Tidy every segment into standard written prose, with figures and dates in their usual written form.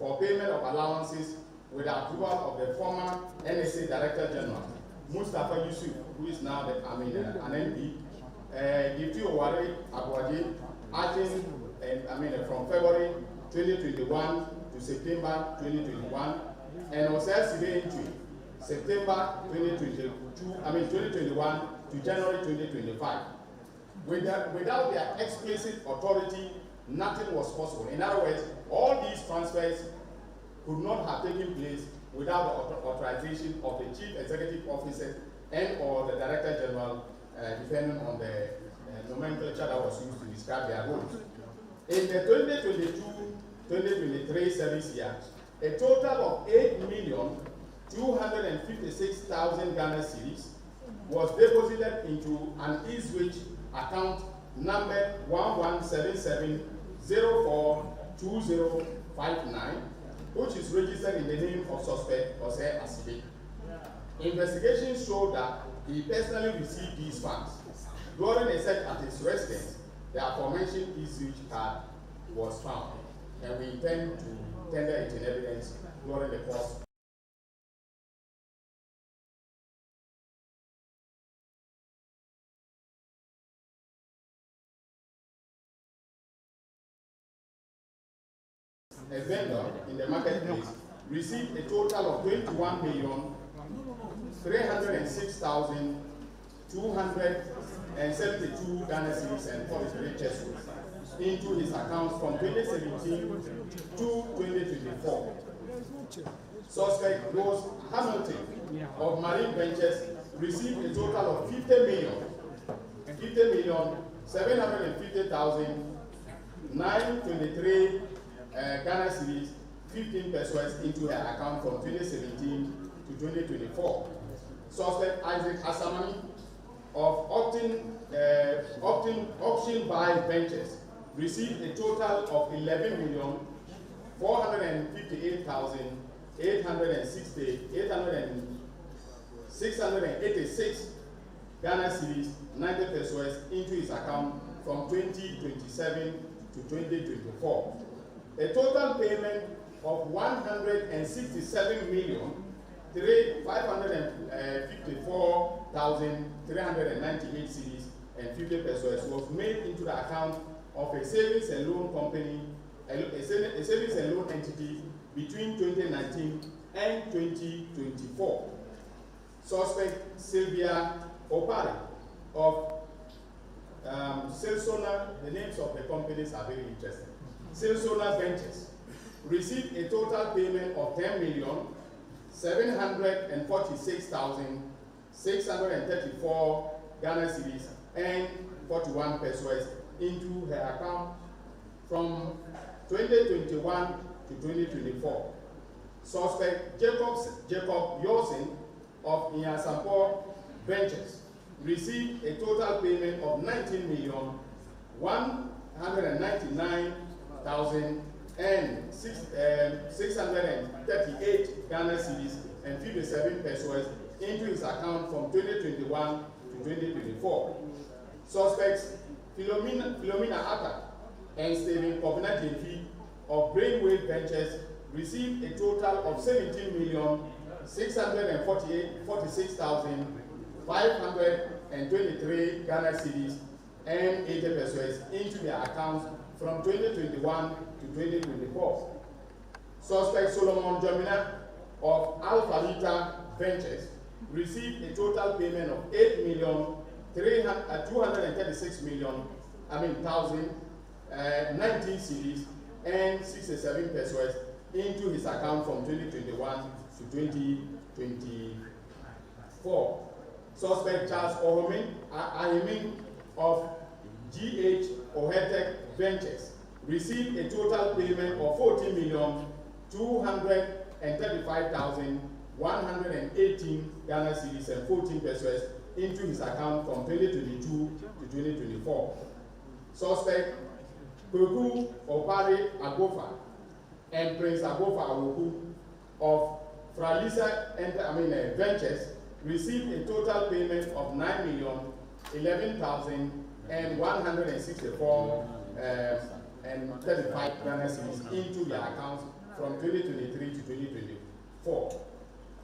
for payment of allowances with the approval of the former NSA Director General, Mustafa Yusuf, who is now an MP, Gifty Owari Abuaji, acting from February 2021 to September 2021, and Osel Sibe September 2021 to January 2025. Without their explicit authority, nothing was possible. In other words, all these transfers could not have taken place without the authorization of the Chief Executive Officer and or the Director General, depending on the nomenclature that was used to describe their roles. In the 2022-2023 service year, a total of 8,256,000 Ghana cedis was deposited into an Eastwich account number 1177042059, which is registered in the name of suspect Ose Asibe. Investigations show that he personally received these funds. During a search at his residence, the aforementioned Eastwich card was found, and we intend to tender it in evidence during the course. A vendor in the marketplace received a total of 21,306,272 Ghana cedis and 43 pesos into his accounts from 2017 to 2024. Suspect Rose Hamilton of Marine Ventures received a total of 50,750,923 Ghana cedis, 15 pesos into her account from 2017 to 2024. Suspect Isaac Asamani of Auction Buy Ventures received a total of 11,458,686 Ghana cedis, 90 pesos into his account from 2027 to 2024. A total payment of 167,554,398 cedis and 50 pesos was made into the account of a savings and loan company, a savings and loan entity between 2019 and 2024. Suspect Sylvia Opari of Silsona, the names of the companies are very interesting. Silsona Ventures received a total payment of 10,746,634 Ghana cedis and 41 pesos into her account from 2021 to 2024. Suspect Jacob Yosin of Nyasapo Ventures received a total payment of 19,199,638 Ghana cedis and 57 pesos into his account from 2021 to 2024. Suspects Philomena Atta and Stephen Kovina of Brainwave Ventures received a total of 17,646,523 Ghana cedis and 80 pesos into their accounts from 2021 to 2024. Suspect Solomon Dominic of Alpha Lita Ventures received a total payment of 19 cedis and 67 pesos into his account from 2021 to 2024. Suspect Charles Ayine of GH Ohetek Ventures received a total payment of 14,235,118 Ghana cedis and 14 pesos into his account from 2022 to 2024. Suspect Kweku Opari Agofa and Prince Agofa Awoku of Fralisa Ventures received a total payment of 9,011,164 and 35 Ghana cedis into their accounts from 2023 to 2024.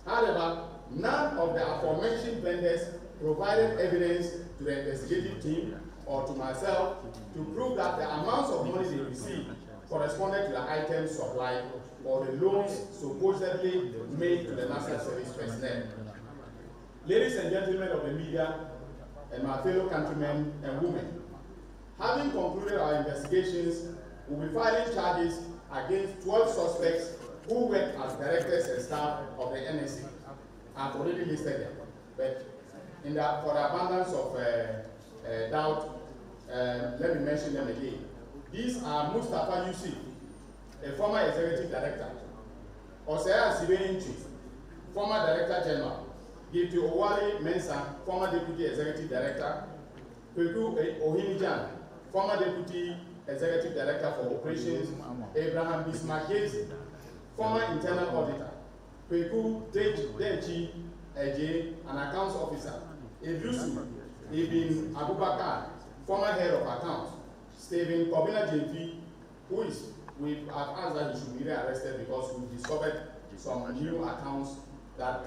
However, none of the aforementioned vendors provided evidence to the investigative team or to myself to prove that the amounts of money they received corresponded to the items supplied or the loans supposedly made to the national service personnel. Ladies and gentlemen of the media and my fellow countrymen and women, having concluded our investigations, we'll be filing charges against 12 suspects who work as directors and staff of the NSA. I've already listed them, but for the abundance of doubt, let me mention them again. These are Mustafa Yusuf, a former executive director, Osea Sibenchi, former director general, Gifty Owari Mensah, former deputy executive director, Kweku Ohinijan, former deputy executive director for operations, Abraham Bismarck-Gezi, former internal auditor, Kweku Denchi Eje, an accounts officer, Idrisu Ibn Abubakar, former head of accounts, Stephen Kobina Jemfi, who is, we have asked that he should be rearrested because we discovered some new accounts that,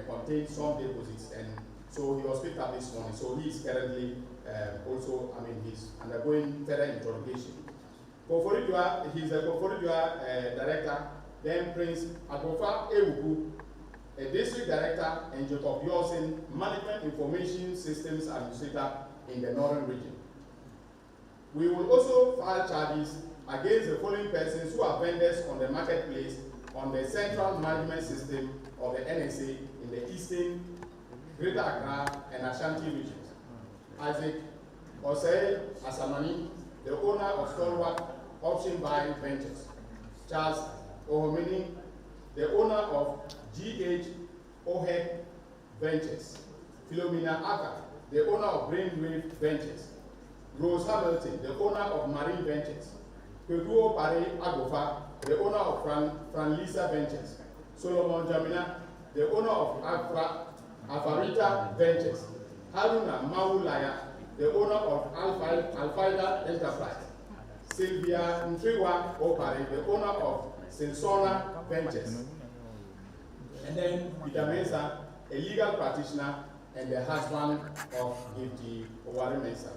contain some deposits, and so he was picked up this morning. So he is currently he's undergoing further interrogation. He's a Koforidua director, then Prince Agofa Ewuku, a district director, and Jacob Yorson, management information systems administrator in the northern region. We will also file charges against the following persons who are vendors on the marketplace on the central management system of the NSA in the eastern, Greater Accra, and Ashanti regions. Isaac Osei Asamani, the owner of Stalwart Option Buying Ventures. Charles Ohomini, the owner of GH Ohek Ventures. Philomena Aka, the owner of Brainwave Ventures. Rose Hamilton, the owner of Marine Ventures. Kweku Pare Agofa, the owner of Franlisa Ventures. Solomon Jamina, the owner of Afarita Ventures. Haruna Maulaya, the owner of Alfaida Enterprise. Sylvia Ntriwa Opare, the owner of Sensona Ventures. And then Peter Mensah, a legal practitioner and the husband of Gifty Owari Mensah.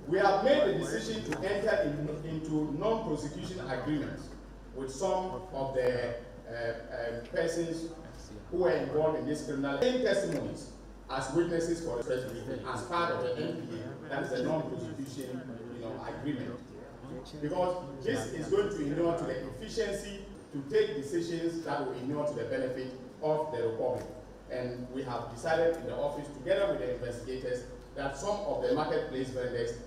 We have made the decision to enter into non-prosecution agreements with some of the persons who were involved in this criminal testimonies as witnesses for the president as part of the NPA, that is a non-prosecution agreement. Because this is going to inure to the efficiency to take decisions that will inure to the benefit of the Republic. And we have decided in the office, together with the investigators, that some of the marketplace vendors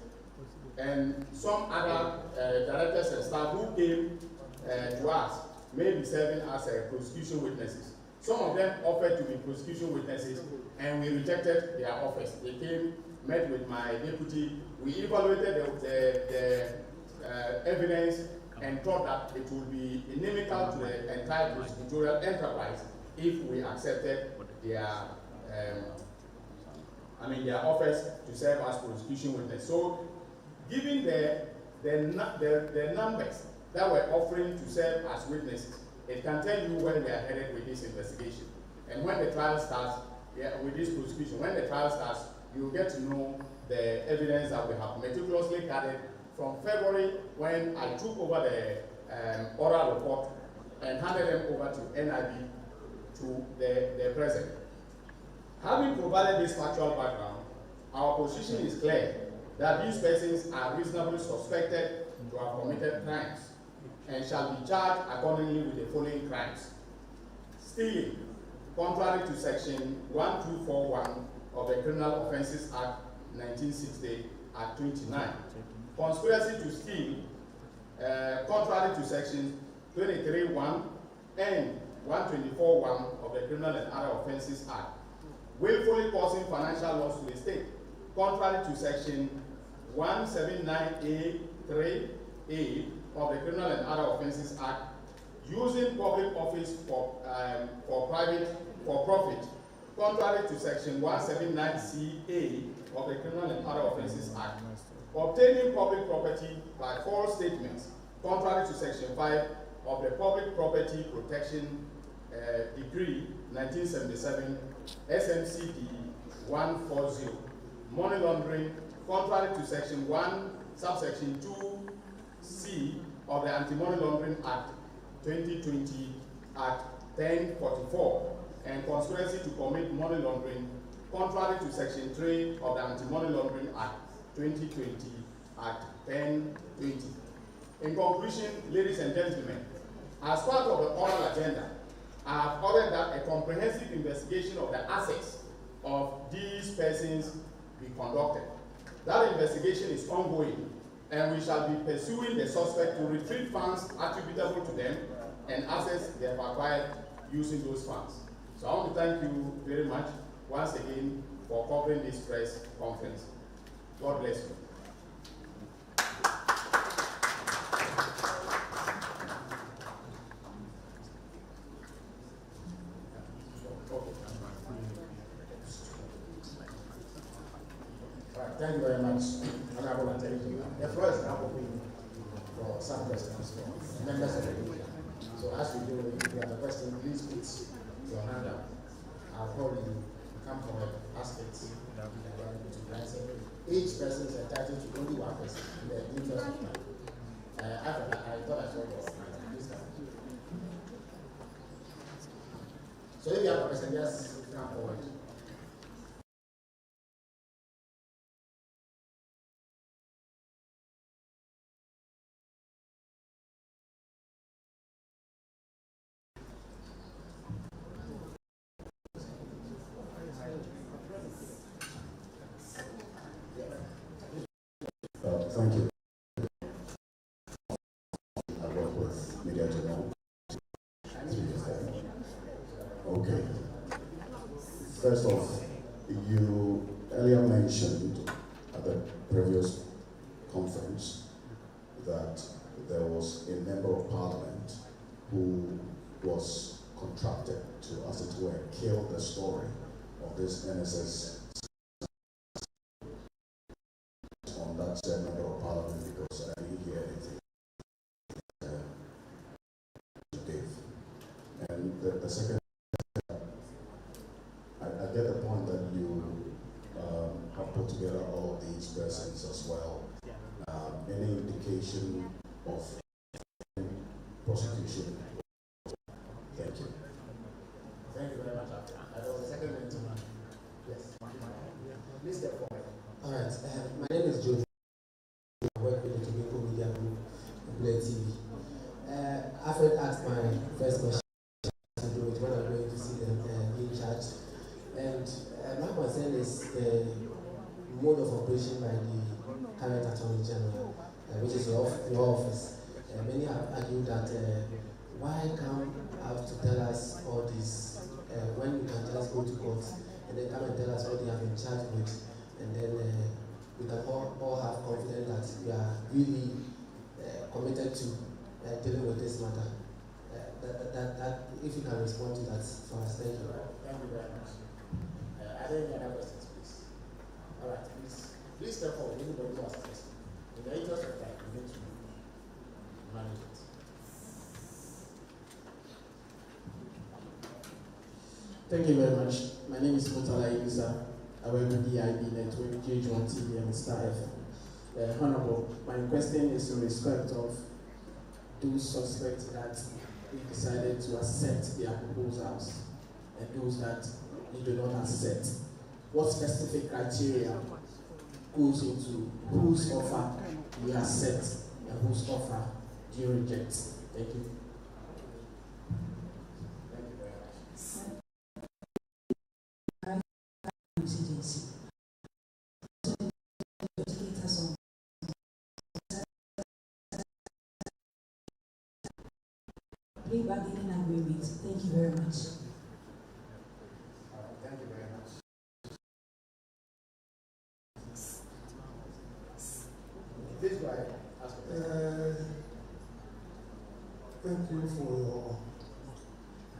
and some other directors and staff who came to us may be serving as prosecution witnesses. Some of them offered to be prosecution witnesses, and we rejected their offers. They came, met with my deputy, we evaluated the evidence and thought that it would be inimical to the entire prosecutorial enterprise if we accepted their offers to serve as prosecution witnesses. So, given the numbers that we're offering to serve as witnesses, it can tell you where we are headed with this investigation. And when the trial starts, with this prosecution, when the trial starts, you'll get to know the evidence that we have meticulously gathered from February, when I took over the oral report and handed them over to NIB to the president. Having provided this factual background, our position is clear that these persons are reasonably suspected to have committed crimes and shall be charged accordingly with the following crimes: stealing, contrary to section 1241 of the Criminal Offences Act 1960 at 29. Conspiracy to steal, contrary to sections 23.1 and 124.1 of the Criminal and Other Offences Act. Willfully causing financial loss to the state, contrary to section 179A3A of the Criminal and Other Offences Act. Using public office for profit, contrary to section 179CA of the Criminal and Other Offences Act. Obtaining public property by false statements, contrary to section 5 of the Public Property Protection Decree 1977 SMCD 140, money laundering, contrary to Section 1, subsection 2C of the Anti-Money Laundering Act 2020 Act 1044, and conspiracy to commit money laundering, contrary to Section 3 of the Anti-Money Laundering Act 2020 Act 1020. In conclusion, ladies and gentlemen, as part of the oral agenda, I have ordered that a comprehensive investigation of the assets of these persons be conducted. That investigation is ongoing, and we shall be pursuing the suspect to retrieve funds attributable to them and assets they have acquired using those funds. So I want to thank you very much once again for covering this press conference. God bless you. Thank you very much, Honorable Attorney. The floor is now open for some questions from members of the media. So as we do, if you have a question, please put your hand up. I'll call you, come forward, ask it, each person is entitled to only one question in the interest of time. After that, I thought I saw your hand. Please come. So if you have a question, just come forward. Thank you. I work with Media Journal. Okay. First off, you earlier mentioned at the previous conference that there was a member of parliament who was contracted to, as it were, kill the story of this NSS on that said member of parliament, because I didn't hear anything today. And the second, I get the point that you have put together all of these persons as well. Any indication of prosecution? Thank you. Thank you very much. There was a second gentleman. Yes. Please step forward. All right. My name is Joe. I work with the Tobago Media Group, Play TV. Alfred asked my first question to do with when I'm going to see them being charged. And my concern is the mode of operation by the current Attorney General, which is your office. Many have argued that why come out to tell us all this when we can just go to court and then come and tell us what they have been charged with, and then we can all have confidence that we are really committed to dealing with this matter. That if you can respond to that for us, thank you. Thank you very much. Are there any other questions, please? All right, please step forward. Anybody who has a question. In the interest of time, we need to manage it. Thank you very much. My name is Mutala Ibusa. I work with DIB Network, GH1 TV, and Star FM. Honorable, my question is in respect of those suspects that we decided to accept their proposals and those that we do not accept. What specific criteria goes into whose offer you accept and whose offer do you reject? Thank you. Plea bargaining agreement. Thank you very much. Thank you very much. Please go ahead. Ask a question. Thank you for your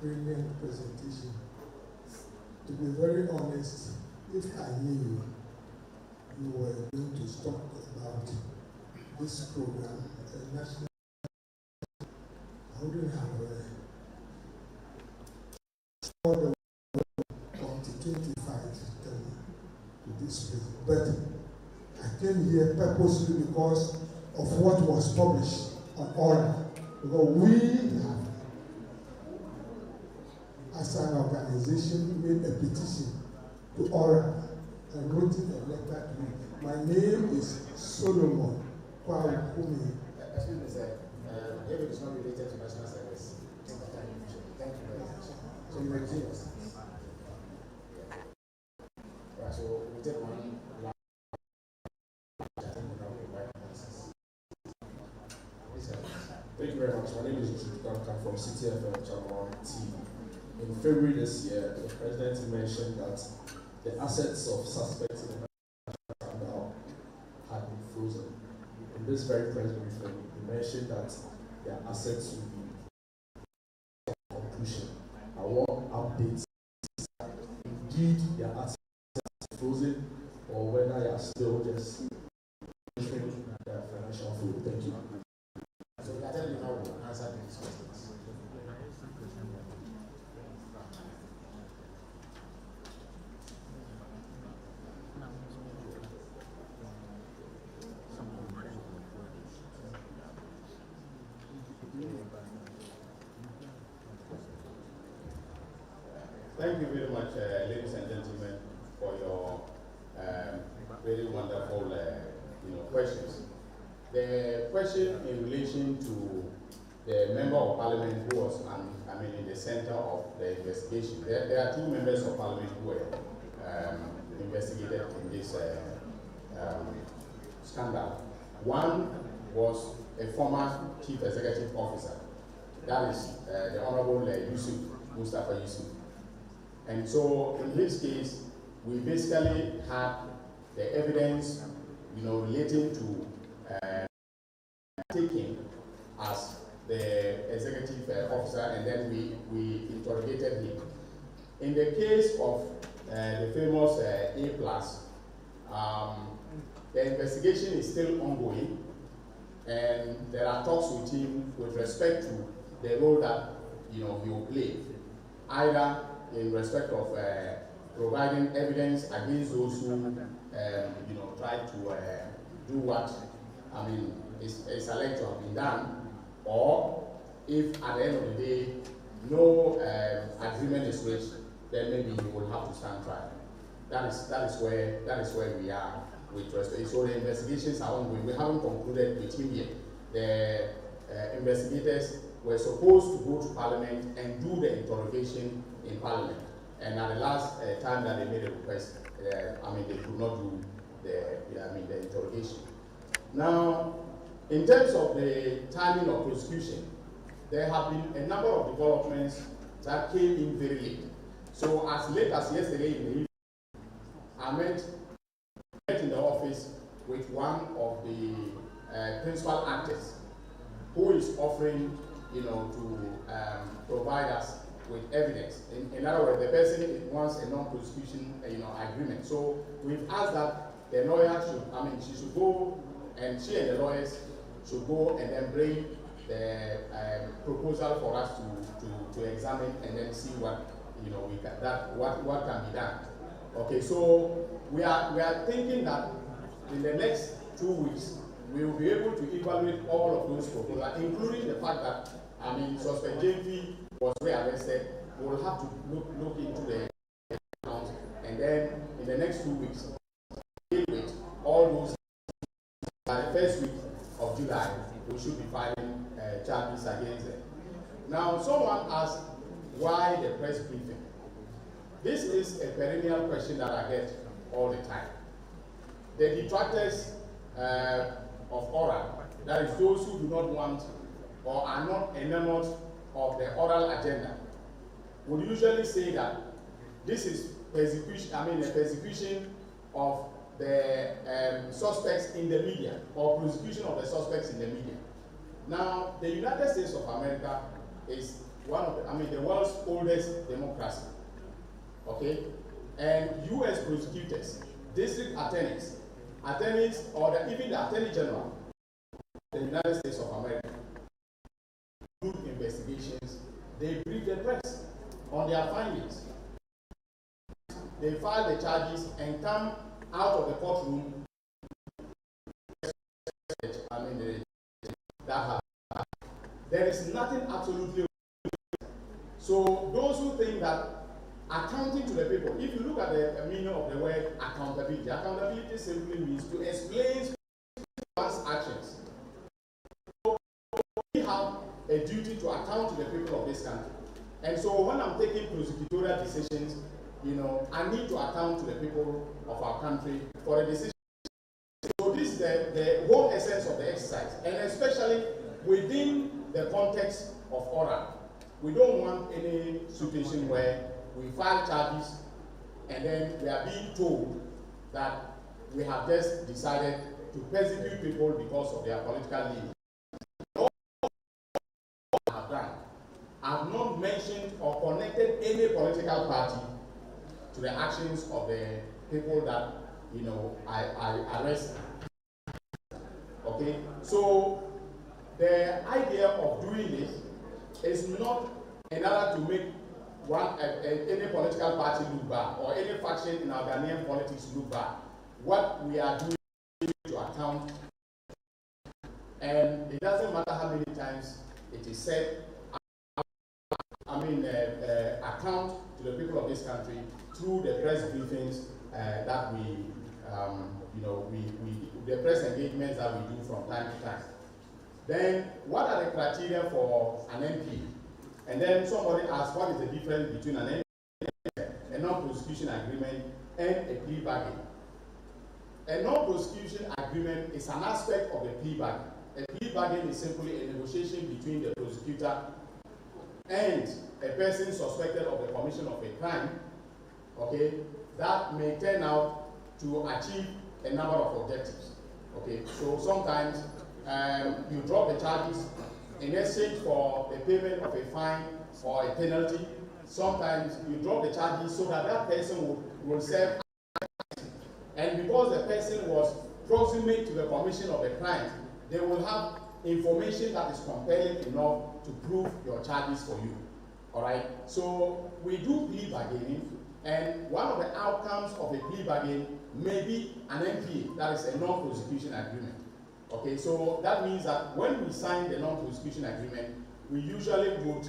brilliant presentation. To be very honest, if I knew you were going to talk about this program, a national, I wouldn't have all the up to 25 to tell you to this place. But I came here purposely because of what was published on oral. Because we have, as an organization, made a petition to oral and wrote a letter to me. My name is Solomon Kwakumi. Excuse me, sir. If it is not related to national service, thank you very much. So you resume us. Right, so we take one last. Thank you very much. My name is Dominic from CTFM Channel TV. In February this year, the President mentioned that the assets of suspects in the scandal had been frozen. In this very press briefing, he mentioned that their assets will be conclusion. I want updates. Indeed, their assets are frozen, or whether they are still just their financial flow. Thank you. So we are telling you how we'll answer these questions. Thank you very much, ladies and gentlemen, for your very wonderful questions. The question in relation to the member of parliament who was in the center of the investigation. There are two members of parliament who were investigated in this scandal. One was a former chief executive officer, that is the Honorable Mustafa Yusuf. And so in his case, we basically had the evidence, relating to taking as the executive officer, and then we interrogated him. In the case of the famous A+, the investigation is still ongoing, and there are talks with him with respect to the role that he will play, either in respect of providing evidence against those who try to do what is alleged to have been done, or if at the end of the day no agreement is reached, then maybe he will have to stand trial. That is where we are with respect. So the investigations are ongoing. We haven't concluded with him yet. The investigators were supposed to go to Parliament and do the interrogation in Parliament, and at the last time that they made a request, they could not do the interrogation. Now, in terms of the timing of prosecution, there have been a number of developments that came in very late. So as late as yesterday in the evening, I met in the office with one of the principal actors who is offering, to provide us with evidence. In other words, the person wants a non-prosecution, agreement. So we've asked that the lawyer she should go, and she and the lawyers should go and then bring the proposal for us to examine and then see what what can be done. Okay, so we are thinking that in the next 2 weeks we will be able to evaluate all of those proposals, including the fact that suspect JP was rearrested. We will have to look into the account, and then in the next 2 weeks deal with all those. By the first week of July, we should be filing charges against them. Now, someone asked why the press briefing. This is a perennial question that I get all the time. The detractors of oral, that is those who do not want or are not enamored of the oral agenda, would usually say that this is persecution, a persecution of the suspects in the media, or prosecution of the suspects in the media. Now, the United States of America is one of the world's oldest democracy. Okay, and U.S. prosecutors, district attorneys, or even the Attorney General of the United States of America do investigation they brief the press on their findings. They file the charges and come out of the courtroom. I mean, there is nothing absolutely. So those who think that accounting to the people, if you look at the meaning of the word accountability simply means to explain one's actions. So we have a duty to account to the people of this country. And so when I'm taking prosecutorial decisions, I need to account to the people of our country for the decision. So this is the whole essence of the exercise, and especially within the context of order. We don't want any situation where we file charges and then we are being told that we have just decided to persecute people because of their political leanings. All I have done, I have not mentioned or connected any political party to the actions of the people that I arrest. Okay, so the idea of doing this is not in order to make any political party look bad or any faction in our Ghanaian politics look bad. What we are doing is to account, and it doesn't matter how many times it is said. Account to the people of this country through the press briefings that the press engagements that we do from time to time. Then, what are the criteria for an MP? And then somebody asked, what is the difference between an MP, a non-prosecution agreement, and a plea bargain? A non-prosecution agreement is an aspect of the plea bargain. A plea bargain is simply a negotiation between the prosecutor and a person suspected of the commission of a crime, okay, that may turn out to achieve a number of objectives. Okay, so sometimes you drop the charges in exchange for the payment of a fine or a penalty. Sometimes you drop the charges so that that person will serve, and because the person was proximate to the commission of the crime, they will have information that is compelling enough to prove your charges for you. All right. So we do plea bargaining, and one of the outcomes of a plea bargain may be an NPA, that is a non-prosecution agreement. Okay. So that means that when we sign the non-prosecution agreement, we usually would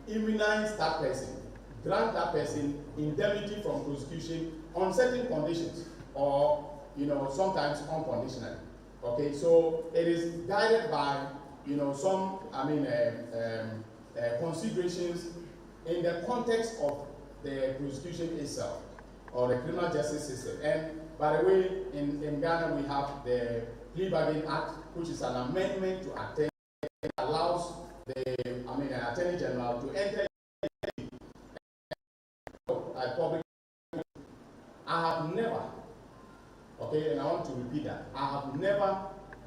immunize that person, grant that person indemnity from prosecution on certain conditions, or sometimes unconditionally. Okay, so it is guided by some considerations in the context of the prosecution itself or the criminal justice system. And by the way, in Ghana we have the Plea Bargain Act, which is an amendment to Act 10 that allows the Attorney General to enter a public. I have never. Okay, and I want to repeat that. I have never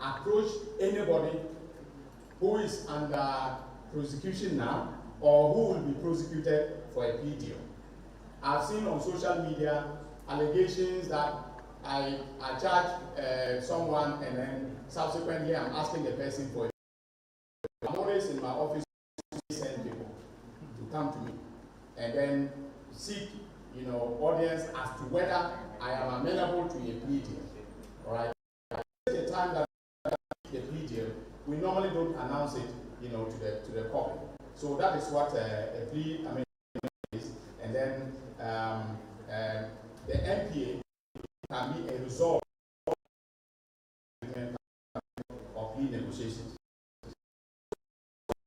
approached anybody who is under prosecution now or who will be prosecuted for a plea deal. I've seen on social media allegations that I charge someone and then subsequently I'm asking the person for a plea. I'm always in my office to send people to come to me and then seek audience as to whether I am amenable to a plea deal. All right. At the time that the plea deal, we normally don't announce it, to the public. So that is what a plea is, and then the MPA can be a result of plea negotiations.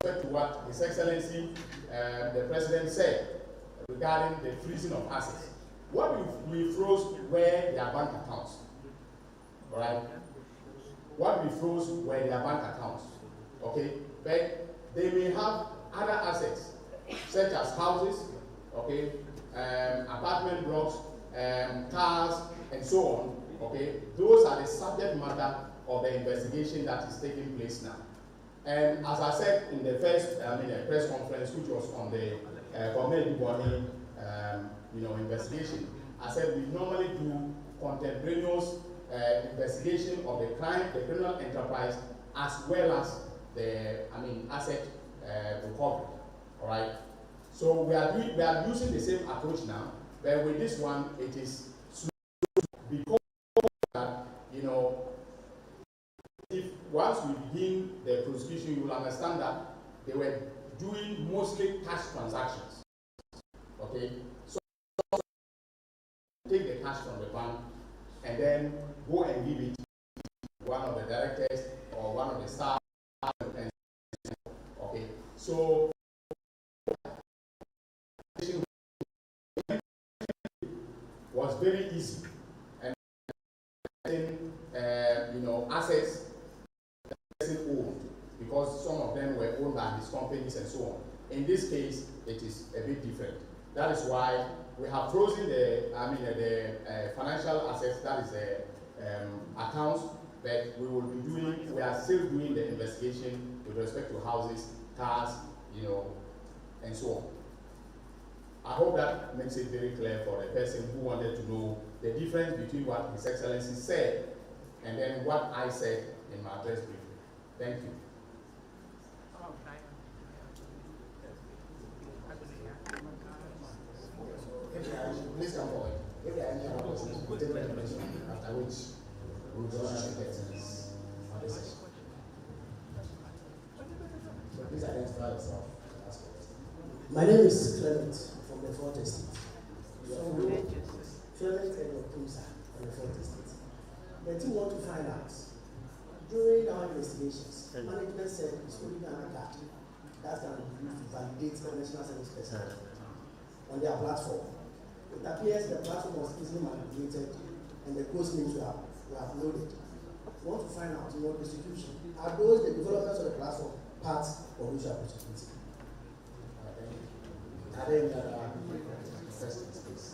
To what His Excellency the President said regarding the freezing of assets. What we froze were their bank accounts. All right? What we froze were their bank accounts. Okay? But they may have other assets, such as houses, okay, apartment blocks, cars, and so on. Okay? Those are the subject matter of the investigation that is taking place now. And as I said in the first press conference, which was on the investigation, I said we normally do contemporaneous investigation of the crime, the criminal enterprise, as well as the asset recovery. All right. So we are using the same approach now, but with this one, it is slow because you know, if once we begin the prosecution, you will understand that they were doing mostly cash transactions. Okay, so take the cash from the bank and then go and give it to one of the directors or one of the staff. And okay, so was very easy, and you know, assets that the person owned, because some of them were owned by his companies and so on. In this case, it is a bit different. That is why we have frozen the financial assets, that is the accounts, but we are still doing the investigation with respect to houses, cars, you know, and so on. I hope that makes it very clear for the person who wanted to know the difference between what His Excellency said and then what I said in my address briefing. Thank you. Please come forward. If there are any other questions, we'll take the question, after which we'll go on to the other session. So please identify yourself. My name is Clement from the Fourth Estate. Clement and Okumsa from the Fourth Estate. The team want to find out, during our investigations, management said it's only Ghana card that can be used to validate the national service personnel on their platform. It appears the platform was easily manipulated and the ghost names were uploaded. We want to find out in your prosecution, are those the developments of the platform part of which you are prosecuting? Are there any other questions, please?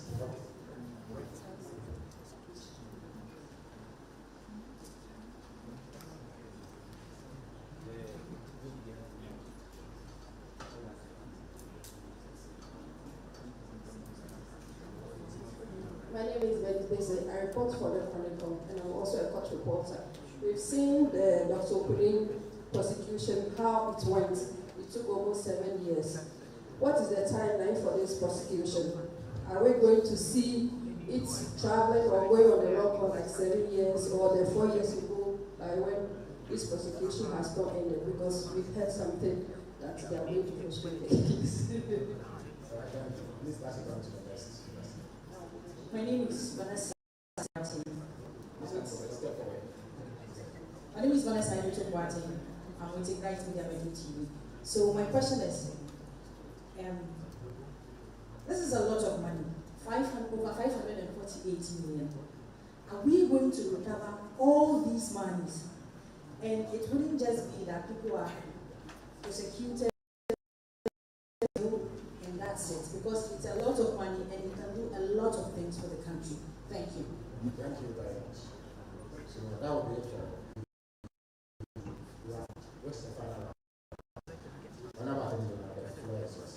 My name is Benny. I report for the Chronicle, and I'm also a court reporter. We've seen the Dr. Okulin prosecution, how it went. It took almost 7 years. What is the timeline for this prosecution? Are we going to see it traveling or going on the road for like 7 years, or the 4 years ago by when this prosecution has not ended? Because we've heard something that they are going to frustrate the case. Please pass it on to the rest. My name is Vanessa. My name is Vanessa Ayine. I'm with Ignite Media Media TV. So my question is, this is a lot of money, over 548 million. Are we going to recover all these monies? And it wouldn't just be that people are prosecuted and that's it, because it's a lot of money and it can do a lot of things for the country. Thank you. Thank you very much. So that would be it for what's the final round? Whenever I think the floor is yours.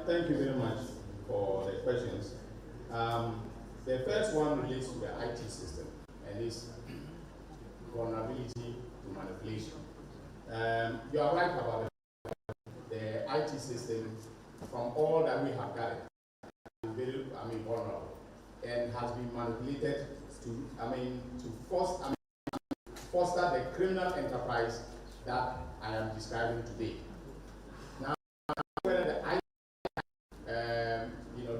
Thank you very much for the questions. The first one relates to the IT system and its vulnerability to manipulation. You are right about the IT system. From all that we have gathered, is very, vulnerable and has been manipulated to foster the criminal enterprise that I am describing today. Now, whether the IT,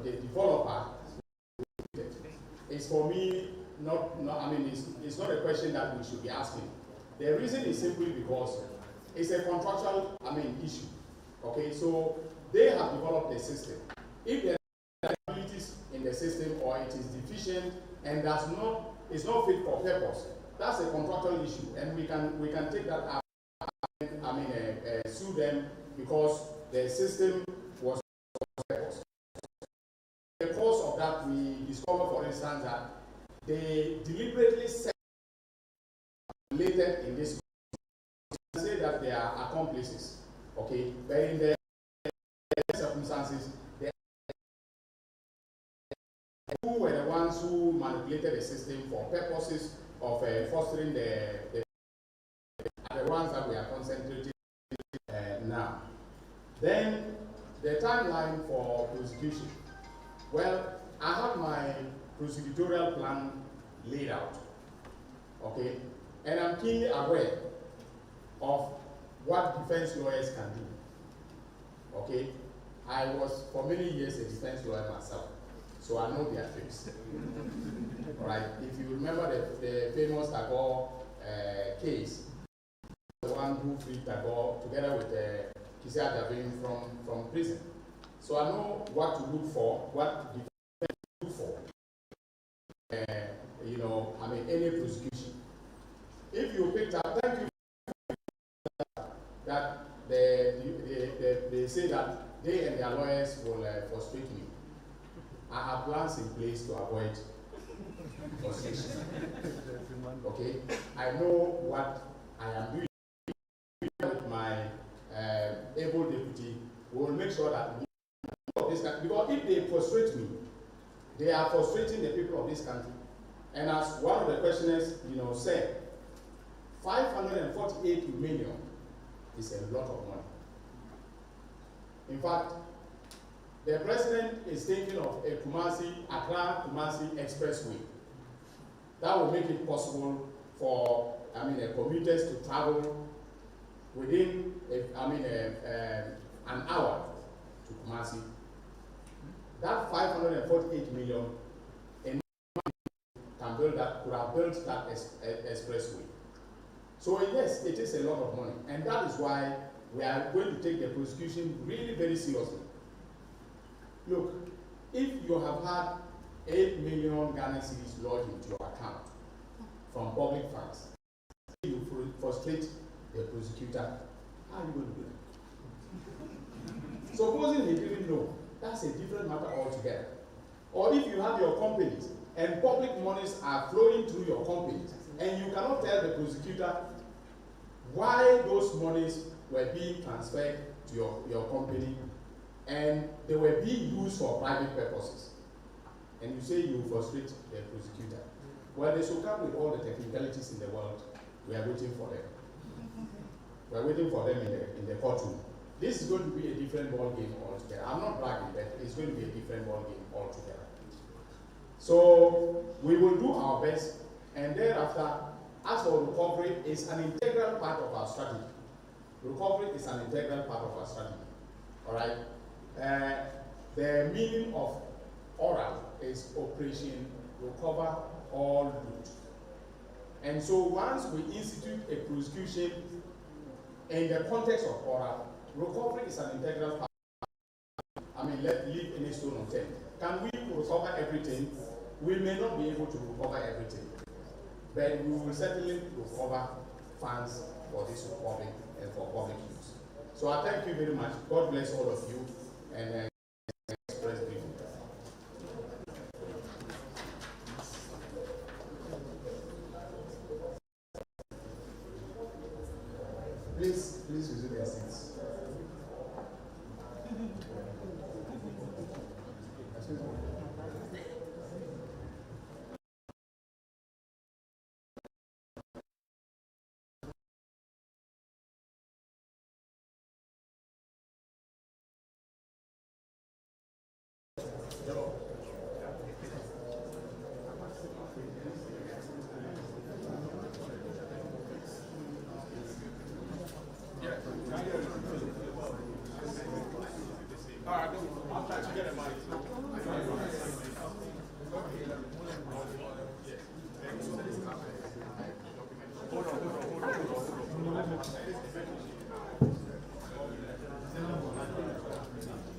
the developer, is for me it's not a question that we should be asking. The reason is simply because it's a contractual issue. Okay, so they have developed a system. If there are vulnerabilities in the system or it is deficient and is not fit for purpose, that's a contractual issue, and we can take that up. Sue them because the system was for purpose. In the course of that, we discover, for instance, that they deliberately set related in this. Say that they are accomplices, okay, but in the circumstances, who were the ones who manipulated the system for purposes of fostering the ones that we are concentrating now. Then the timeline for prosecution. Well, I have my prosecutorial plan laid out, okay? And I'm keenly aware of what defense lawyers can do, okay? I was for many years a defense lawyer myself, so I know their tricks. All right, if you remember the famous Tagore case, the one who freed Tagore together with Kisi Adjabin from prison. So I know what to look for, what defense to look for. You know, I mean, any prosecution. If you picked up, thank you that they say that they and their lawyers will frustrate me. I have plans in place to avoid frustration. Okay? I know what I am doing with my able deputy. We will make sure that this country, because if they frustrate me, they are frustrating the people of this country. And as one of the questioners, said, 548 million is a lot of money. In fact, the president is thinking of a Accra-Kumasi expressway that will make it possible for, commuters to travel within, an hour to Kumasi. That 548 million could have built that expressway. So yes, it is a lot of money, and that is why we are going to take the prosecution really very seriously. Look, if you have had 8 million Ghana cedis lodged into your account from public funds, you frustrate the prosecutor, how are you going to do that? Supposing he didn't know, that's a different matter altogether. Or if you have your companies and public monies are flowing through your companies, and you cannot tell the prosecutor why those monies were being transferred to your company and they were being used for private purposes, and you say you frustrate the prosecutor. Well, they should come with all the technicalities in the world. We are waiting for them. We are waiting for them in the courtroom. This is going to be a different ball game altogether. I'm not bragging, but it's going to be a different ball game altogether. So we will do our best, and thereafter, as for recovery, it's an integral part of our strategy. Recovery is an integral part of our strategy. All right. The meaning of oral is Operation Recover All Loot. And so once we institute a prosecution in the context of oral, recovery is an integral part. Let's leave any stone unturned. Can we recover everything? We may not be able to recover everything, but we will certainly recover funds for this republic and for public use. So I thank you very much. God bless all of you, and express briefing. Please resume your seats.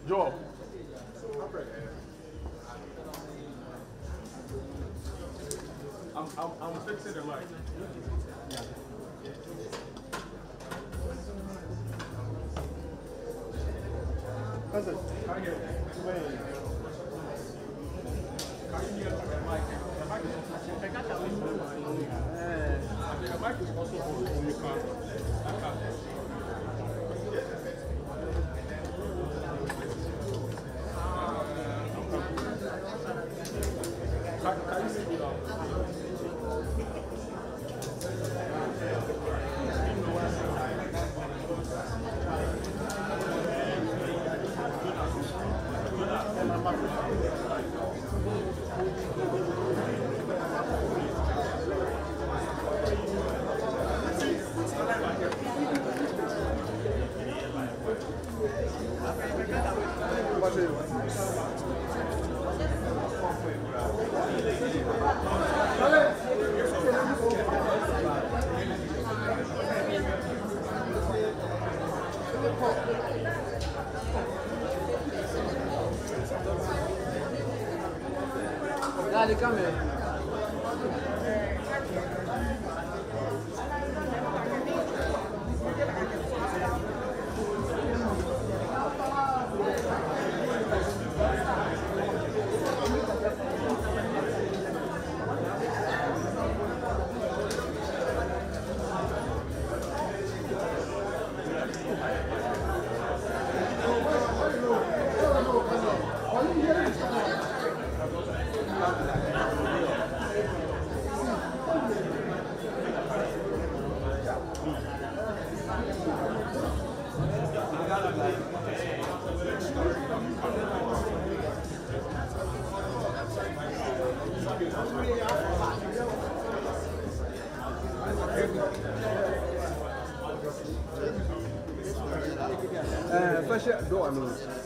Joe. I'm fixing the mic. That's it. Can you hear the mic? The mic is also on your car. Can you see me now? Everybody come here. First, do I mean?